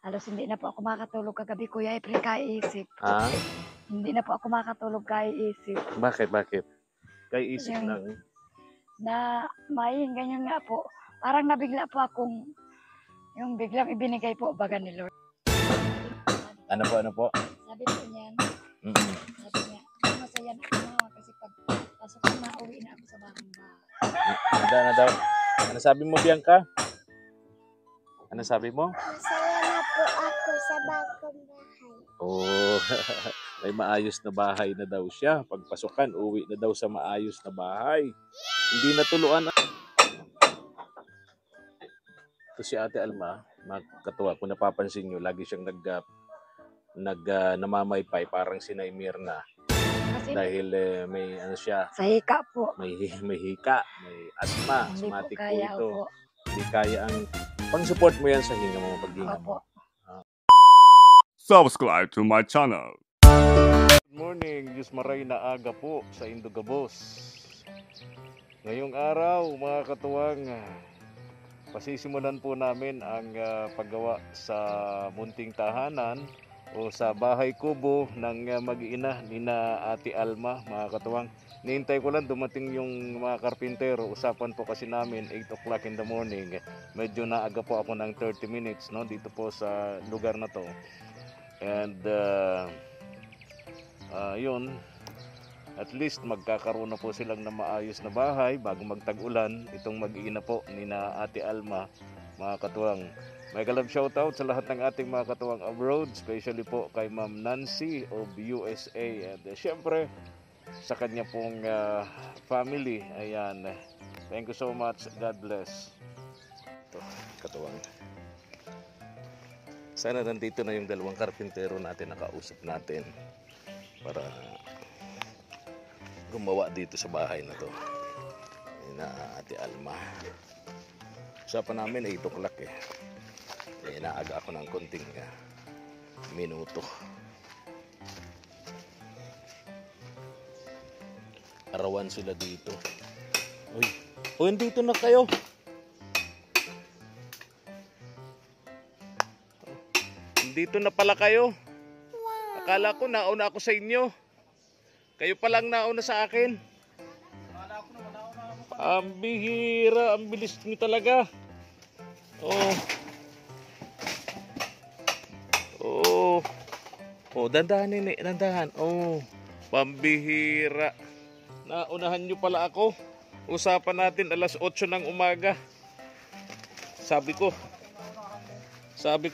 Halos hindi na po ako makatulog kagabi, Kuya Efren, kaiisip. Ha? Hindi na po ako makatulog kaiisip. Bakit? Kaiisip Yung ng... na may ganyan nga po. Parang nabigla po akong yung biglang ibinigay po baga ni Lord. Ano po? Sabi po niyan, Mm-mm. sabi niya, masaya na ako mama kasi pag pasok ko na, uwi na ako sa bagong bahay. Ano daw? Ano sabi mo, Bianca? Ano sabi mo? Masaya na po ako sa bagong bahay. Oh, may maayos na bahay na daw siya. Pagpasukan, uwi na daw sa maayos na bahay. Hindi natuluan. Ito si Ate Alma, katuwa. Kung napapansin nyo, lagi siyang namamaypay, parang si Mirna. Kasi Dahil may ano siya, sa hika po. may hika, may asthma, Hindi po asthmatic po kaya ito. po. Hindi kaya ang pang-support mo yan sa hinga mo, paghinga Opo. mo. Subscribe to my channel. Good morning, Diyos maray na aga po sa Indogabos. Ngayong araw, mga katuwang, pasisimulan po namin ang paggawa sa munting tahanan o sa bahay kubo ng mag-iina ni na Ate Alma, mga katuwang. Nihintay ko lang dumating yung mga karpintero. Usapan po kasi namin 8 o'clock in the morning. Medyo naaga po ako ng 30 minutes no, dito po sa lugar na to. And yun, at least magkakaroon na po silang na maayos na bahay bago magtag-ulan. Itong mag-iina po ni na Ate Alma, mga katuwang. May galab shoutout sa lahat ng ating mga katuwang abroad, especially po kay Ma'am Nancy of USA. And syempre sa kanya pong family. Ayan, thank you so much, God bless. Ito, katuwang. Sana nandito na yung dalawang karpintero natin, nakausap natin para gumawa dito sa bahay na to na Ate Alma. Usapan namin 8 o'clock eh. Naaga ako ng konting minuto. Arawan sila dito. Uy, dito na kayo. Dito na pala kayo. Akala ko nauna ako sa inyo. Kayo palang nauna sa akin. Ang bihira, ang bilis niyo talaga. Dandahan nini, dandahan. Pambihira. Naunahan nyo pala ako. Usapan natin alas 8 ng umaga. Sabi ko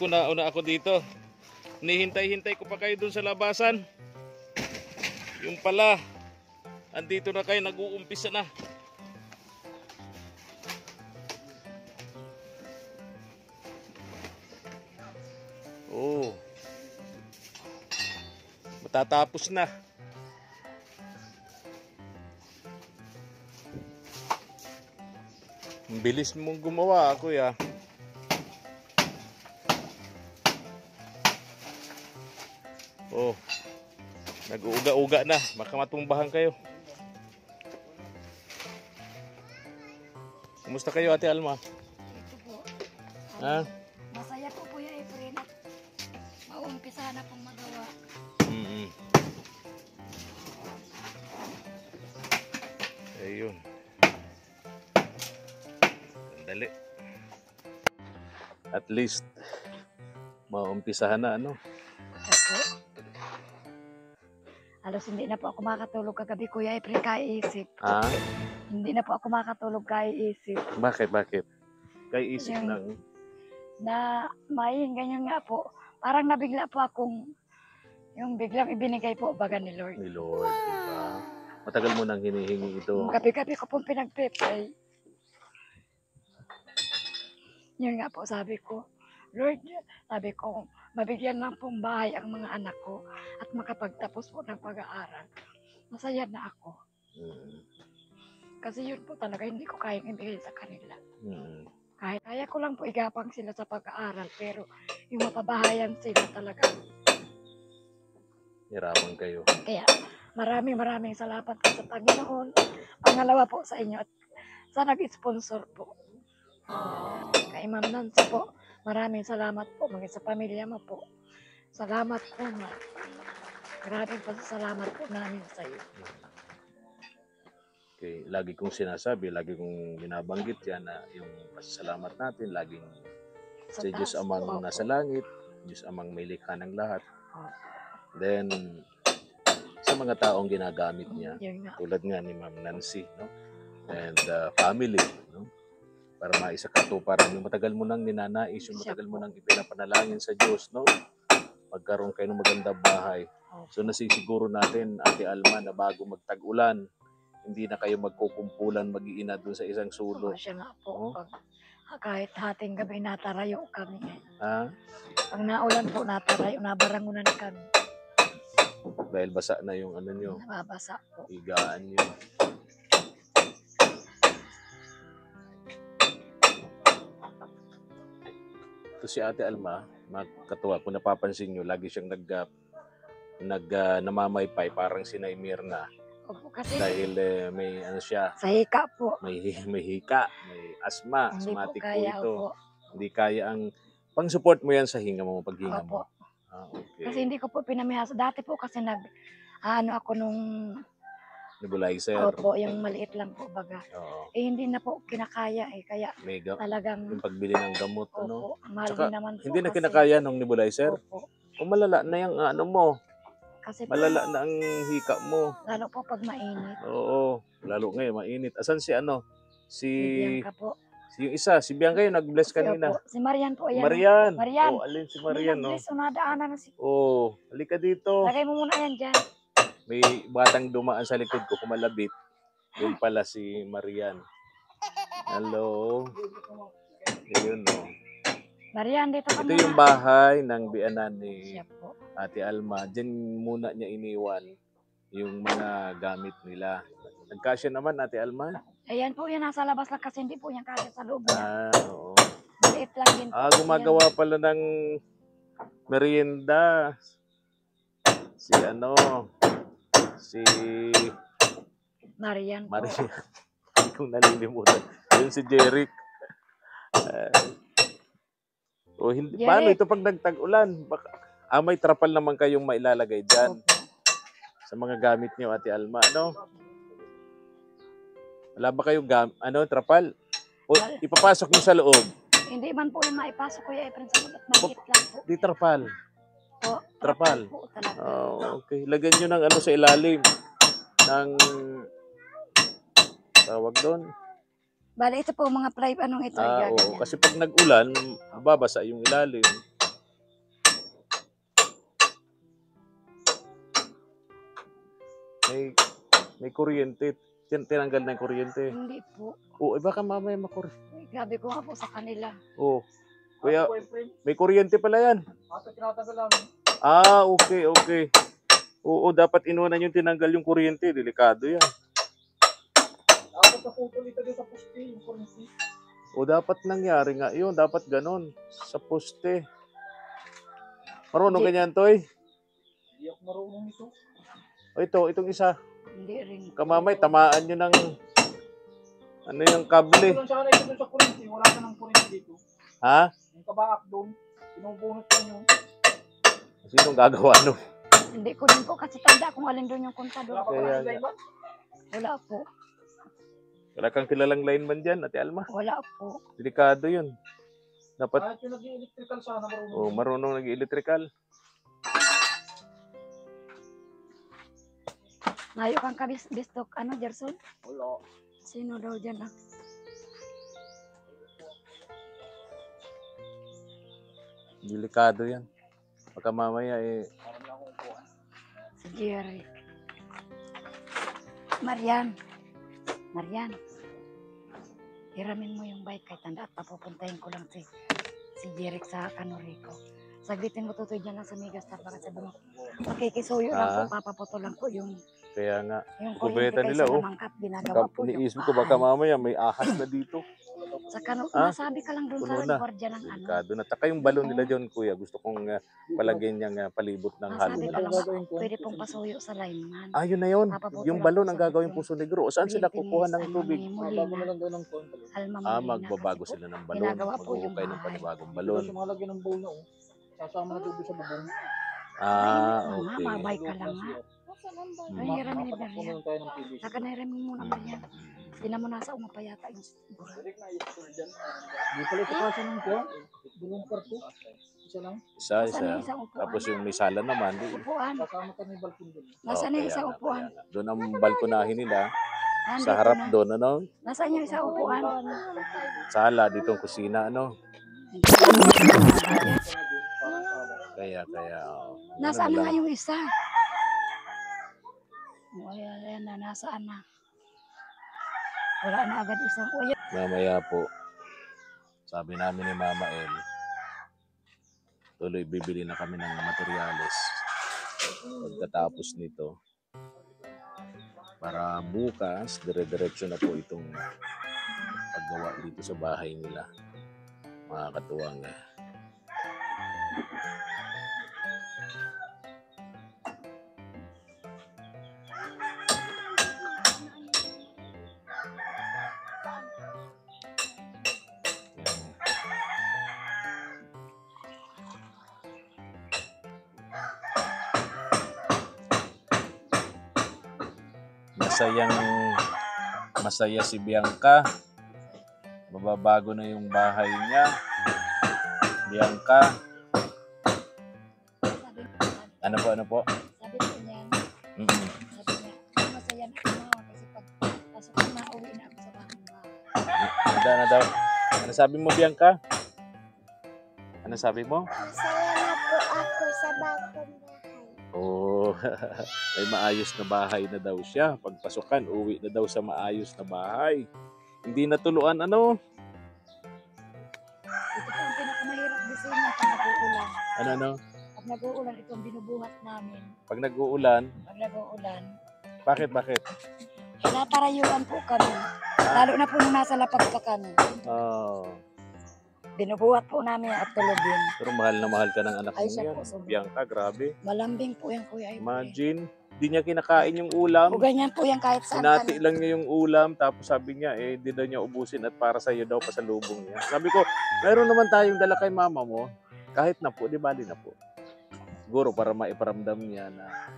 nauna ako dito. Nihintay-hintay ko pa kayo dun sa labasan. Yung pala, andito na kayo, nag-uumpisa na. Matatapos na. Ang bilis mong gumawa, kuya. Nag-uuga-uga na. Baka matumbahan kayo. Kumusta kayo, Ate Alma? Ito po. Ha? Masaya po, Kuya Efren, at mauumpisa na pong magawa. Ayun. Sandali. At least maumpisahan na, ano? Opo. Halos hindi na po ako makatulog kagabi, Kuya Efren, kaiisip. Ha? Hindi na po ako makatulog kaiisip. Bakit? Kaiisip Yung ng... na may ganyan nga po. Parang nabigla po akong yung biglang ibinigay po baga ni Lord. Ni Lord, diba? Matagal mo nang hinihingi ito. Yung gabi-gabi ko pong pinagpe-pray. Yun nga po, sabi ko, Lord, sabi ko, mabigyan lang pong bahay ang mga anak ko at makapagtapos po ng pag-aaral. Masaya na ako. Kasi yun po talaga, hindi ko kayang ibigay sa kanila. Kaya ko lang po igapang sila sa pag-aaral, pero yung mapabahayan sila talaga. Hirapan kayo. Kaya maraming salamat po sa Panginoon. Pangalawa po sa inyo at sa nag-sponsor po. Kay Ma'am Nancy po, Maraming salamat po maging sa pamilya mo po. Salamat po, ma. Maraming pasasalamat po namin sa iyo. Okay, lagi kong sinasabi, lagi kong binabanggit yan na yung pasasalamat natin, laging sa Diyos taas amang po, nasa opo. langit, Diyos amang may likha ng lahat. Opo. Then, sa mga taong ginagamit niya, Yun nga. tulad nga ni Ma'am Nancy, no? And family, no? Para maisakatuparan yung matagal mo nang ninanais, yung matagal mo nang ipinapanalangin sa Diyos, no? Magkaroon kayo ng magandang bahay. So nasisiguro natin, Ate Alma, na bago magtag-ulan, hindi na kayo magkukumpulan mag-iina doon sa isang Oo, sulok. siya nga Oh. po. Kahit hating gabi natarayo kami. Ha? Pag naulan po natarayo, nabarangunan kami. Dahil basa na yung ano nyo, Nababasa po. higaan nyo. Ito si Ate Alma, magkatuwa. Kung napapansin nyo, lagi siyang namamaypay, parang si Mirna. Opo, kasi Dahil may ano siya, sa hika po. may hika, may asma, Hindi po asthmatic po kaya, ito. opo. Hindi kaya ang pang-support mo yan sa hinga mo, paghinga mo. Opo. Ah, okay. Kasi hindi ko po pinamihasa. Dati po kasi ano ako nung, Nebulizer. opo, yung maliit lang po baga. Oo. Hindi na po kinakaya kaya Mega. talagang, Yung pagbili ng gamot, ano. opo, mahal Tsaka, din naman po. Hindi na kasi, kinakaya ng nebulizer. Opo. O malala na yung ano mo. Kasi po, Malala na ang hika mo. lalo po pag mainit. Oo. Lalo ngayon, mainit. Asan si ano? Si Bianca po. Yung isa, si Bianca yung nag-bless Si, kanina. opo, si Marian po. Ayan. Marian. Marian. Oh, alin si Marian, no? Nag-bless, nadaanan na si. Oh, halika dito. Lagay mo muna yan dyan. May batang dumaan sa likod ko, kumalabit. Yun pala si Marian. Hello. Yun, no. Marian, dito ka Ito muna. yung bahay ng bianan ni Siya po. Ate Alma. Diyan muna niya iniwan yung mga gamit nila. Nagkasya naman, Ate Alma? Ayan po, yan nasa labas lang kasi hindi po yan kasi sa loob niya. Oo. Maliit lang din po. Gumagawa pala ng merienda. Si Marian po. Maria. Hindi kong nalilimutan. Yun si Jeric. Hindi. Jeric. Paano ito pag nagtag-ulan? May trapal naman kayong mailalagay dyan Opo. sa mga gamit niyo, Ate Alma. Ano? Wala ba kayong trapal? O ipapasok niyo sa loob? Hindi man po yung maipasok ko yung apron sa loob. Maliit lang po. Di trapal. Po. Trapal. Po talaga. Okay. Lagyan niyo ng sa ilalim. Ng tawag doon. Bale, ito po mga anong ito. Oo. Kasi pag nag-ulan, babasa yung ilalim. May kuryente. Tinanggal na yung kuryente. Hindi po. Baka mamaya makuryente. Gabi ko nga po sa kanila. Kuya, may kuryente pala yan. Tinatagal namin. Okay. Dapat inunan yung tinanggal yung kuryente. Delikado yan. Dapat na putol ito din sa poste, yung kursi. Dapat nangyari nga yun. Dapat ganon. Sa poste. Marunong ganyan, Toy? Hindi ako marunong nito. Itong isa. Hindi rin. Kamamay, tamaan nyo ng yung kable. Ito lang sana ito dun sa kursi, wala ka ng kursi dito. Ha? Yung kabaak doon, pinubunot pa nyo. Sinong gagawa no? Hindi ko din po kasi tanda kung alin doon yung kontador. Wala pa Kaya pala nga. sila iba. Wala po. Wala kang kilalang lineman dyan, Ate Alma. Wala po. Delikado yun. Dapat, Kahit yung nag-electrical sana marunong. marunong nag-electrical. Layo kang kabistok. Gerson? Wala. Sino daw dyan ah? Delikado yan. Baka mamaya Parang lang akong kuha. Si Jerry. Marian. Hiramin mo yung bike kahit tanda at papupuntahin ko lang si Jeric sa Canorico. Saglitin mo tutoy dyan lang sa Megastar baka sabi mo, makikisuyo lang po, papaputo lang po yung kaya nga. yung Kubeta kuryente nila, kayo sa namangkat, ginagawa po yung Iniisip ko baka mamaya may ahas na dito. Wala daw Sa kano, Ah, masabi ka lang doon puno sa na. gwardiya ng ano. Delikado na. Taka yung balon nila dyan, kuya. Gusto kong palagyan niyang palibot ng Masabi hollow ka lang, blocks. gagawin ko? pwede pong pasuyo sa lineman. Ah, yun na yun. Papabuto Yung lang balon po ang sa gagawin Puso Puso Negro. O saan sila kukuha ng Ano, tubig? ni Bago na Molina, lang daw ng konti. Alma Ah, Molina. magbabago Kasi po, sila ng balon. ginagawa po yung Maghuhukay ng bahay. panibagong Balon. balon. Sa mga lagyan ng bowl na oh. Sasama na doon sa bubong. Ah, Mga okay. mabay ka lang ha. Ay, hirami ni Mapatak Berian. muna tayo ng PVC. Saka nairam mo na Berian. Tinan mo nasa uma pa yata yung siguro. Di pala ito kasi ng kuha. Dalawang kwarto. Isa lang. Isa, Nasaan yung isa. isang upuan? Tapos yung may sala naman. Upuan. Kasama ka may balkon doon. Nasaan yung isang upuan? Doon ang balkonahin nila. Nandito Sa harap na. doon, ano? Nasaan yung isang upuan? Sala, dito ang kusina, ano? Kaya, oh. Nasaan Ano na lang. nga yung isa? O, ayan na, nasaan na? Wala na agad isang. O, ayan. Mamaya po, sabi namin ni Mama El, tuloy bibili na kami ng materyales pagkatapos nito. Para bukas, dire-diretso na po itong paggawa dito sa bahay nila. Mga katuwang. Masaya si Bianca. Mababago na yung bahay niya. Bianca. Ano po? Sabi ko niyan, Mm-mm. sabi niya, masaya na ako kasi pag pasok ko na, uwi na ako sa bahay. Ano daw? Ano sabi mo, Bianca? Ano sabi mo? Masaya na po ako sa bagong bahay. Oh, may maayos na bahay na daw siya. Pagpasukan, uwi na daw sa maayos na bahay. Hindi natuluan, ano? Ito po ang pinakamahirap disenyo pag nag-uulan. Ano? Pag nag-uulan, ito ang binubuhat namin. Pag nag-uulan, Pag nag-uulan, bakit? tinatarayuan po kami. Lalo na po nung nasa lapag pa kami. Oh, Binubuhat po namin at tulogin. pero mahal na mahal ka ng anak Ay, mo siya yan. po, sobra. Bianca, grabe. Malambing po yan, Kuya Ibre. Imagine, di niya kinakain yung ulam. O ganyan po yan kahit saan Sinati kami. lang niya yung ulam, tapos sabi niya, di daw niya ubusin at para sa'yo daw pasalubong niya. Sabi ko, meron naman tayong dala kay mama mo, kahit na po, di bali na po. Siguro para maiparamdam niya na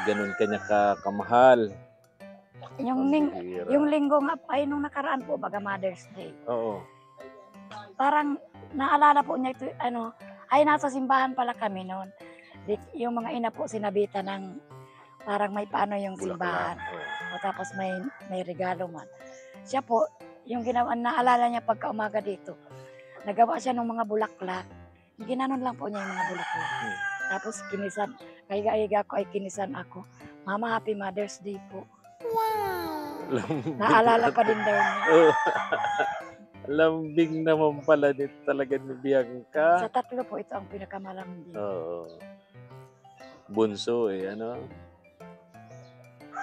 ganun kanya kamahal. Yung linggo nga, ay nung nakaraan po, baga Mother's Day. Oo. Parang naalala po niya ito, ay nasa simbahan pala kami noon. Yung mga ina po sinabitan ng parang may paano yung simbahan. Bulaklak. Oo. O tapos may regalo man. Siya po, yung ginawa, naalala niya pagka umaga dito, nagawa siya ng mga bulaklak. Ginanon lang po niya yung mga bulaklak. Tapos kinisan, kaya ko ay kinisan ako. Mama, Happy Mother's Day po. Naalala pa din daw niya. Oo. Lambing naman pala nito talaga ni Bianca. Sa tatlo po, ito ang pinakamalambing. Oo. Bunso ano?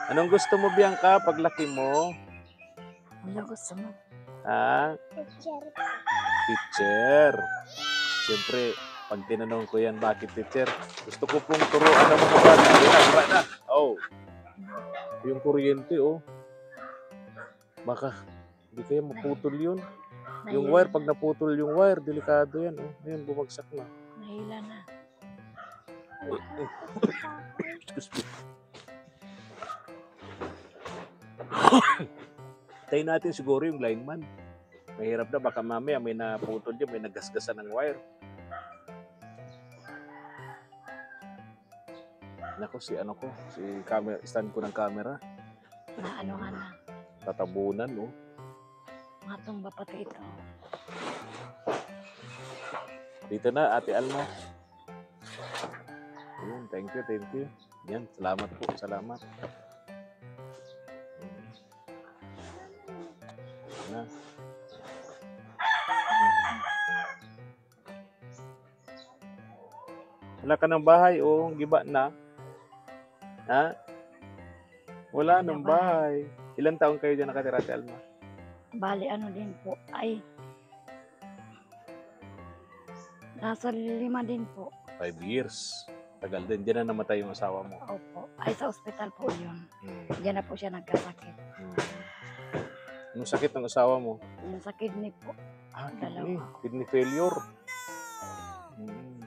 Anong gusto mo, Bianca, paglaki mo? Ano gusto mo? Ha? Teacher. Teacher. Siyempre, pag tinanong ko yan, bakit teacher? Gusto ko pong turuan ng mga bata. Wala na. Oh. Yung kuryente, oh. Baka, hindi kaya maputol yun. Yung wire, pag naputol yung wire, delikado yan, oh. Ayun, bumagsak na. Nahila na. Excuse me. Tayo natin siguro yung lineman. Mahirap na, baka mamaya may naputol dyan, may nagasgasan ng wire. Nako, si camera, stand ko ng camera. Na ano nga na. Tatabunan, no? Matumba pati ito. Dito na, Ate Alma. Ayun, thank you. Yan, salamat po, salamat. Na. Wala ka ng bahay, oh, giba na. Ha? Wala ng bahay. Ilang taon kayo dyan nakatira, Ate Alma? Bali, ano din po, ay nasa 5 din po. 5 years. Tagal din. Di na namatay yung asawa mo. Opo. Ay, sa ospital po yun. Hmm. Diyan na po siya nagkasakit. Hmm. Anong sakit ng asawa mo? Yung sa kidney po. Ah, Dalawa. kidney failure. Hmm.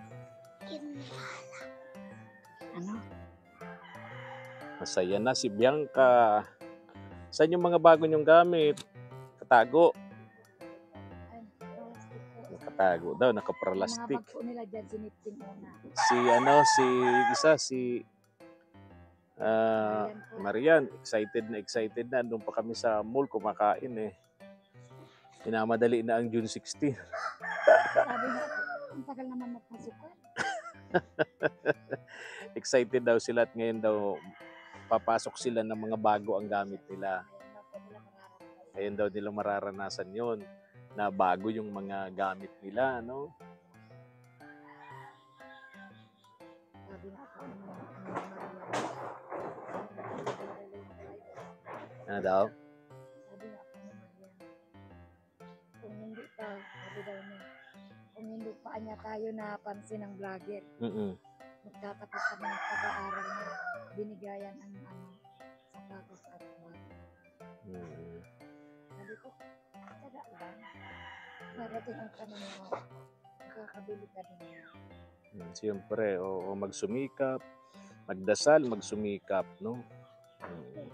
Ano? Masaya na si Bianca. Saan yung mga bago niyong gamit? Katago. Ay, plastic po. Nakatago daw, Yung mga nakaparlastik. bag po nila dyan, sinipting una. Si Ayan po. Marian, excited na. Doon pa kami sa mall kumakain eh. Minamadali na ang June 16. Sabi nga po, ang tagal naman magpasukan. Excited daw sila at ngayon daw papasok sila ng mga bago ang gamit nila. Ayan Ngayon na po nila mararanasan. daw nila mararanasan yon na bago yung mga gamit nila, no? Sabi nga po, Ano daw? sabi nga po ni Marian, kung hindi pa, sabi daw niya, kung hindi pa niya tayo napansin ng vlogger, Mm-mm. magtatapos kami ng pag-aaral na binigayan ang sapatos at bag. Mm. Sabi ko, taga lang. Darating ang tanong mo, nakakabili ka din. Siyempre, o magsumikap, magdasal, magsumikap, no? Mm.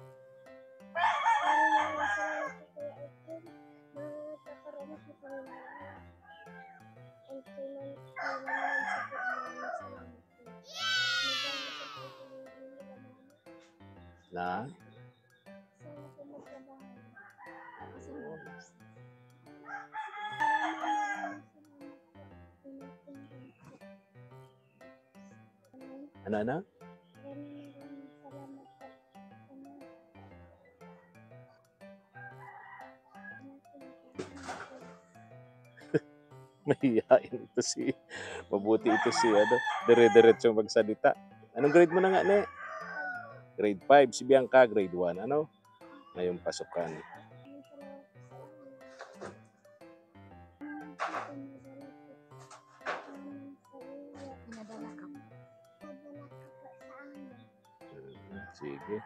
Na? Ano? Mahihain ito mabuti ito dire-diretso magsalita. Anong grade mo na nga, ne? Grade 5, si Bianca, grade 1, ano? Ngayong pasukan. Pinadala ka po. Sige.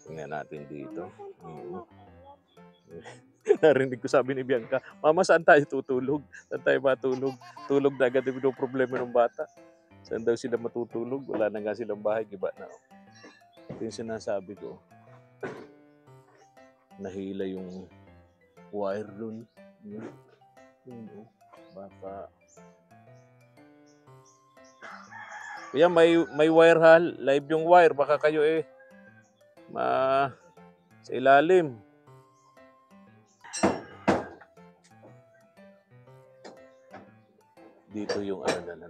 Tingnan natin dito. Narinig ko sabi ni Bianca, Mama, saan tayo tutulog? Saan tayo matulog? Tulog na agad yung problema ng bata. Saan daw sila matutulog? Wala na nga silang bahay, giba na. Ito yung sinasabi ko. Nahila yung wire dun. Baka... Kuya, may wire hal. Live yung wire. Baka kayo sa ilalim. Dito yung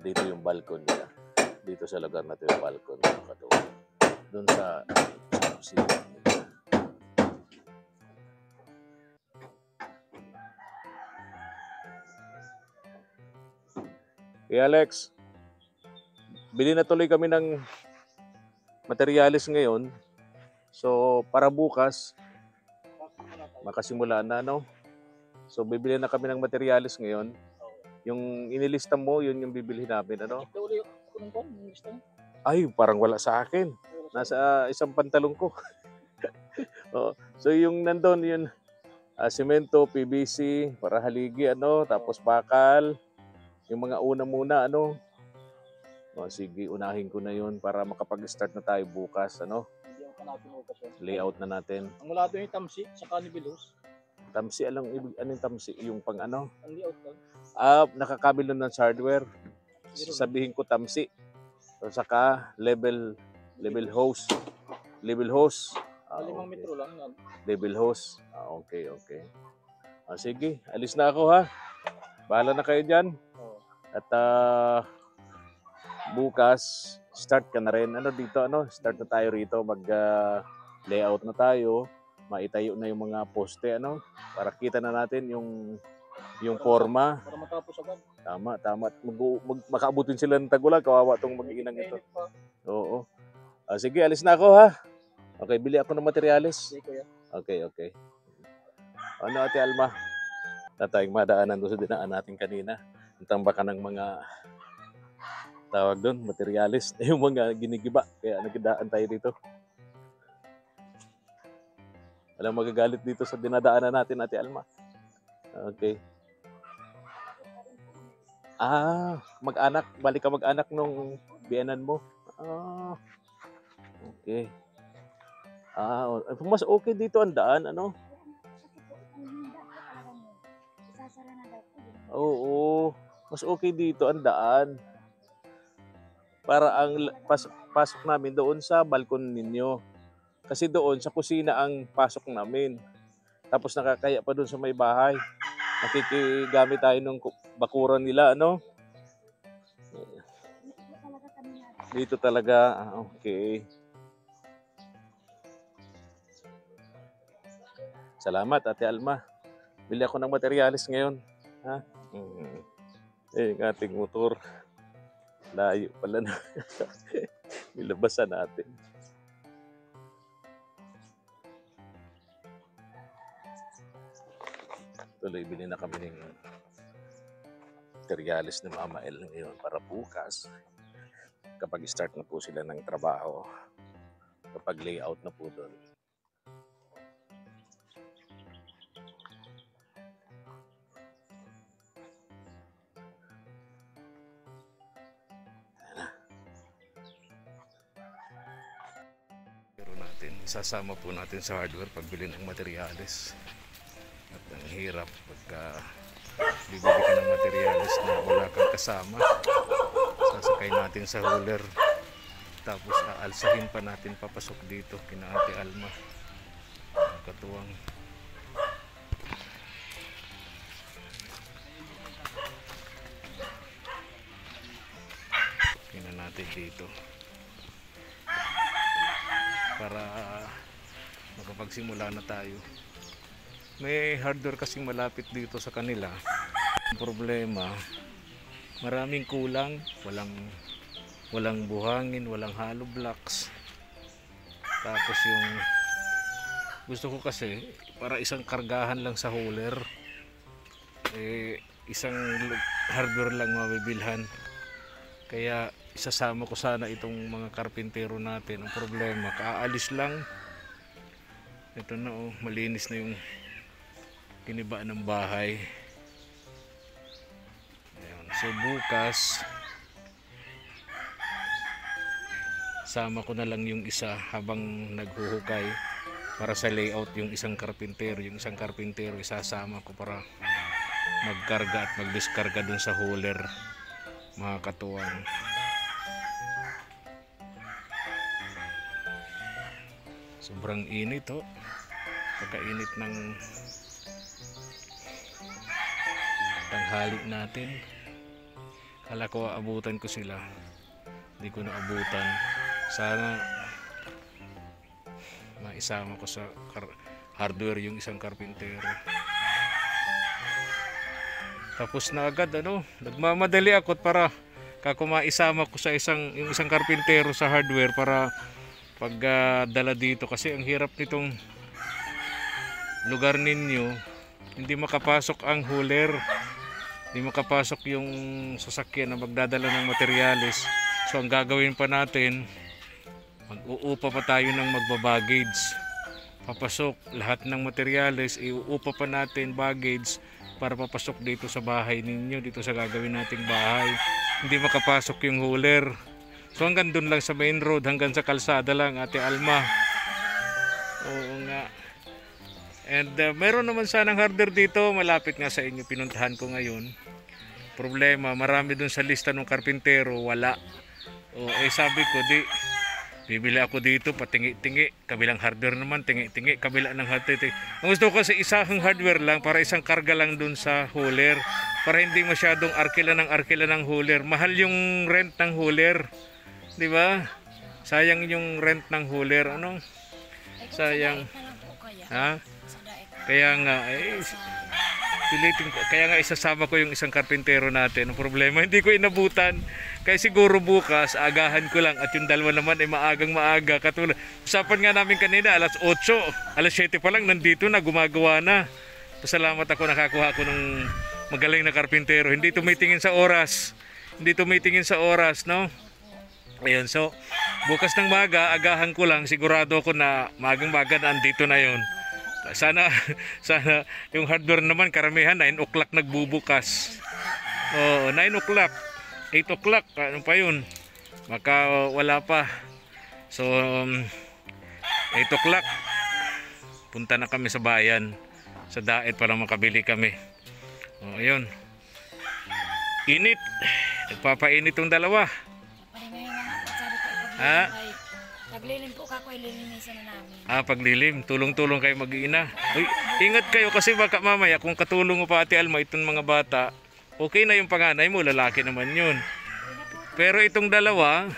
dito yung balcony nila. Dito sa lugar na 'to yung balcony ng katuwa. Doon sa kusina. Hey Alex, bili na tuloy kami ng materyales ngayon. So para bukas makasimula na, no? So bibili na kami ng materyales ngayon. Yung inilista mo, yun yung bibili namin, ano? Ay, parang wala sa akin. Nasa isang pantalon ko. Oh, so yung nandun, yun, semento, PVC, para haligi, ano, tapos bakal. Yung mga una muna, ano. Oh, sige, unahin ko na yun para makapag-start na tayo bukas, ano. Layout na natin. Ang mula doon yung tamsi, saka ni Bilos. Tamsi, anong yung tamsi? Yung pang ano? Ang layout doon. Nakakabil nun ng hardware. Sabihin ko tamsi. So, saka level hose. Level hose. 5 Okay. metro lang yan. Level hose. Okay. Sige, alis na ako, ha. Bahala na kayo dyan. Oo. At bukas, start ka na rin. Ano dito, ano? Start na tayo rito. Mag-layout na tayo. Maitayo na yung mga poste, ano? Para kita na natin yung forma. Para matapos agad. Tama. Makaabutin sila ng tagulan. Kawawa tong mag-iinang ito. Mainit pa. Oo. Sige, alis na ako, ha. Okay, bili ako ng materyales. Sige, kuya. Okay. Ano, Ate Alma? Tatayong madaanan doon sa dinaan natin kanina. Ang tambakan ng mga tawag doon, materialis. Yung mga ginigiba. Kaya nagdaan tayo dito. Walang magagalit dito sa dinadaanan natin, Ate Alma. Okay. Mag-anak. Balik ka mag-anak nung biyanan mo. Okay. Mas okay dito ang daan, ano? Isasara na daw po. Oo. Mas okay dito ang daan. Para ang pasok namin doon sa balkon ninyo. Kasi doon sa kusina ang pasok namin. Tapos nakakaya pa doon sa may bahay. Nakikigamit tayo ng bakuran nila, ano? Dito talaga. Okay. Salamat, Ate Alma. Bili ako ng materialis ngayon. Ha? Yung ating motor. Layo pala na. Nilabasan natin. Tuloy, bili na kami ng materialis ni Mama El ngayon para bukas. Kapag start na po sila ng trabaho. Kapag layout na po doon. Isasama po natin sa hardware pagbili ng materials. At ang hirap pagka bibili ka ng materials na wala kang kasama. Sasakay natin sa hauler. Tapos aalsahin pa natin papasok dito kina Ate Alma. Ang katuwang. Kina natin dito. Para makapagsimula na tayo. May hardware kasing malapit dito sa kanila. Ang problema, maraming kulang, walang buhangin, walang hollow blocks. Tapos yung gusto ko kasi para isang kargahan lang sa hauler, isang hardware lang mabibilhan. Kaya isasama ko sana itong mga karpintero natin. Ang problema, kaalis lang. Ito na, malinis na yung giniba ng bahay. Ayan. So bukas sama ko na lang yung isa habang naghuhukay para sa layout yung isang karpintero. Yung isang karpintero isasama ko para magkarga at magdiskarga dun sa hauler, mga katuwang. Sobrang init, pagkainit ng tanghali natin. Kala ko aabutan ko sila, hindi ko naabutan. Sana maisama ko sa hardware yung isang karpintero. Tapos na agad, nagmamadali ako para kako maisama ko sa yung isang karpintero sa hardware para pagdala dito, kasi ang hirap nitong lugar ninyo, hindi makapasok ang hauler, hindi makapasok yung sasakyan na magdadala ng materyales. So ang gagawin pa natin, mag-uupa pa tayo ng magbabaggage, papasok lahat ng materyales, iuupa pa natin baggage para papasok dito sa bahay ninyo, dito sa gagawin nating bahay. Hindi makapasok yung hauler. So hanggang dun lang sa main road, hanggang sa kalsada lang, Ate Alma. Oo nga. And meron naman sanang hardware dito, malapit nga sa inyo, pinuntahan ko ngayon. Problema, marami dun sa lista ng karpintero, wala. Sabi ko, bibili ako dito, patingi-tingi, kabilang hardware naman, tingi-tingi, kabila ng hardware. Ang gusto ko kasi isang hardware lang, para isang karga lang dun sa hauler, para hindi masyadong arkila ng hauler. Mahal yung rent ng hauler. Di ba? Sayang yung rent ng hauler, sayang. Ha? Kaya nga kaya nga isasama ko yung isang karpintero natin. Ang problema, hindi ko inabutan. Kaya siguro bukas agahan ko lang, at yung dalawa naman ay maaga. Katulad usapan nga namin kanina, alas 8, alas 7 pa lang nandito na, gumagawa na. Pasalamat ako nakakuha ako ng magaling na karpintero. Hindi tumitingin sa oras. Hindi tumitingin sa oras, no? Ayun, so bukas ng maga, agahan ko lang, sigurado ako na magang-maga na andito na yon. Sana yung hardware naman karamihan 9 o'clock nagbubukas. Oh, 9 o'clock, 8 o'clock, ano pa yun? Maka wala pa. So 8 o'clock punta na kami sa bayan, sa daet para makabili kami. Oh, ayun. Init. Nagpapainit tong dalawa. Ha? Naglilim po kako, ililinisan na namin. Paglilim. Tulong-tulong kayo mag-iina. Uy, ingat kayo kasi baka mamaya kung katulong mo pa Ate Alma itong mga bata, okay na yung panganay mo, lalaki naman yun. Pero itong dalawa,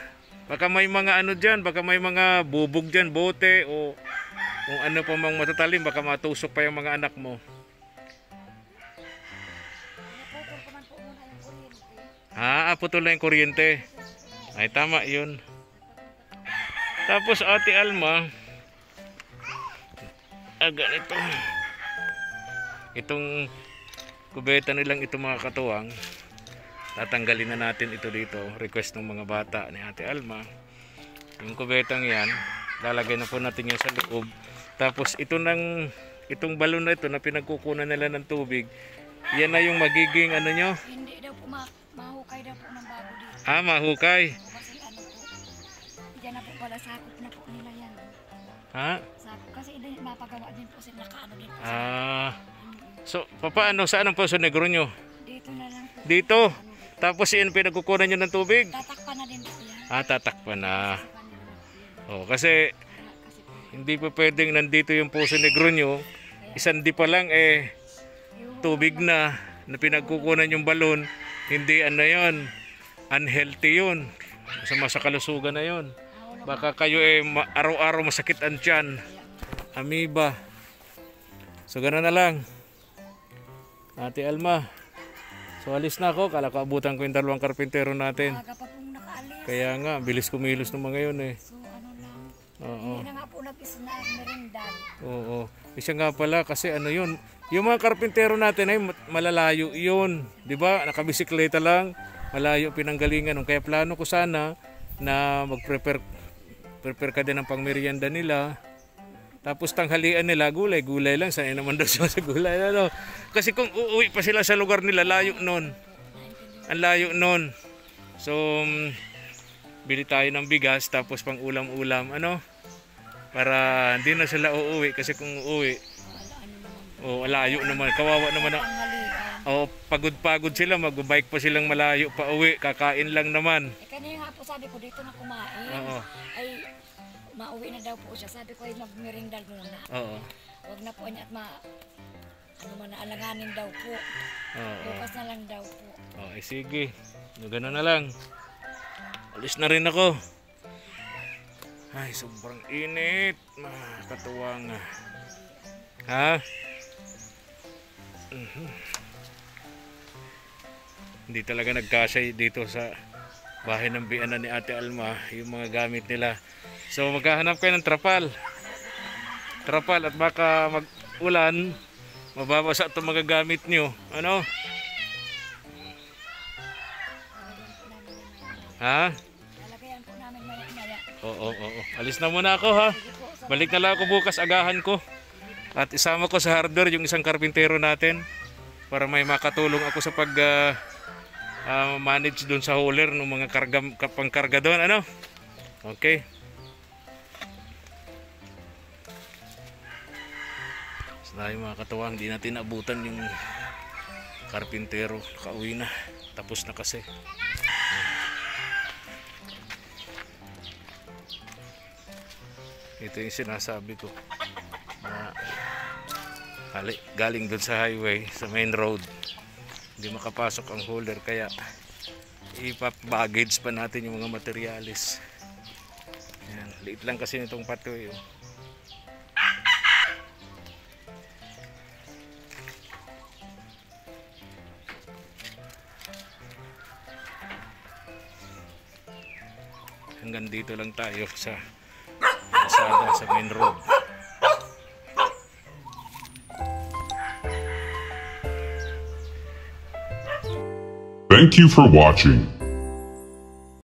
baka may mga ano dyan, baka may mga bubog dyan, bote o kung ano pa mang matatalim, baka matusok pa yung mga anak mo. Putol na yung kuryente. Ay, tama yun. Tapos Ate Alma, ganito. Itong kubeta nilang ito mga katuwang, tatanggalin na natin ito dito. Request ng mga bata ni Ate Alma. Yung kubetang yan, lalagay na po natin yan sa loob. Tapos itong balon na ito na pinagkukunan nila ng tubig, yan na yung magiging ano nyo? Hindi daw po mahukay daw po ng bago dito. Mahukay. Kasi ano po, diyan na po pala sakop na po nila yan. Sakop, kasi mapagawa din po sila, nakaano din po sila. So, paano? Saan ang Poso Negro nyo? Dito na lang po. Dito? Tapos yan pinagkukunan nyo ng tubig? Tatakpan na din po yan. Tatakpan na. Kasi hindi pa pwedeng nandito yung Poso Negro nyo, isang di pa lang tubig na pinagkukunan yung balon, hindi ano yun, unhealthy yun, masama sa kalusugan na yun. Baka kayo araw-araw masakit ang tiyan, amoeba. So gano'n na lang Ate Alma. So alis na ako, kala ko abutan ko yung dalawang karpintero natin. Aga pa pong nakaalis. Kaya nga, bilis kumilos ng mga yun So ano lang, Oo. hindi na nga po napis na merindal. Oo. Isa nga pala kasi ano yun, yung mga karpintero natin ay malalayo yun. Di ba? Nakabisikleta lang, malayo pinanggalingan. Kaya plano ko sana na mag-prepare ka din ng pangmerienda nila. Tapos tanghalian nila, gulay lang. Sanay naman daw sila sa gulay. Ano? Kasi kung uuwi pa sila sa lugar nila, layo nun. Ang layo nun. So, bili tayo ng bigas, tapos pang ulam-ulam. Ano? Para hindi na sila uuwi. Kasi kung uuwi, layo naman. Kawawa naman. Pagod-pagod sila. Mag-bike pa silang malayo pa uwi. Kakain lang naman. Kanina nga po sabi ko dito na kumain. Ay, mauwi na daw po siya. Sabi ko ay magmerindal ko na. Huwag na po niya at alanganin daw po. Bukas na lang daw po. Sige. Gano'n na lang. Alis na rin ako. Ay, sobrang init. Katuwang. Hindi talaga nagkasya dito sa bahay ng biyanan ni Ate Alma yung mga gamit nila. So maghahanap kayo ng trapal at baka mag-ulan, mababasa itong mga gamit nyo. Ano? Lalagayan po namin maya-maya. Oo. Alis na muna ako ha. Balik na lang ako bukas, agahan ko. At isama ko sa hardware yung isang karpintero natin para may makatulong ako sa pag manage doon sa hauler ng mga pangkarga doon. Ano? Okay. Salamat mga katuwang, hindi natin abutan yung karpintero. Nakauwi na. Tapos na kasi. Ito yung sinasabi ko. Galing doon sa highway, sa main road. Hindi makapasok ang hauler, kaya ipap-baggage pa natin yung mga materialis. Ayan, liit lang kasi nitong patoy. Hanggang dito lang tayo sa kalsada, sa main road. Thank you for watching.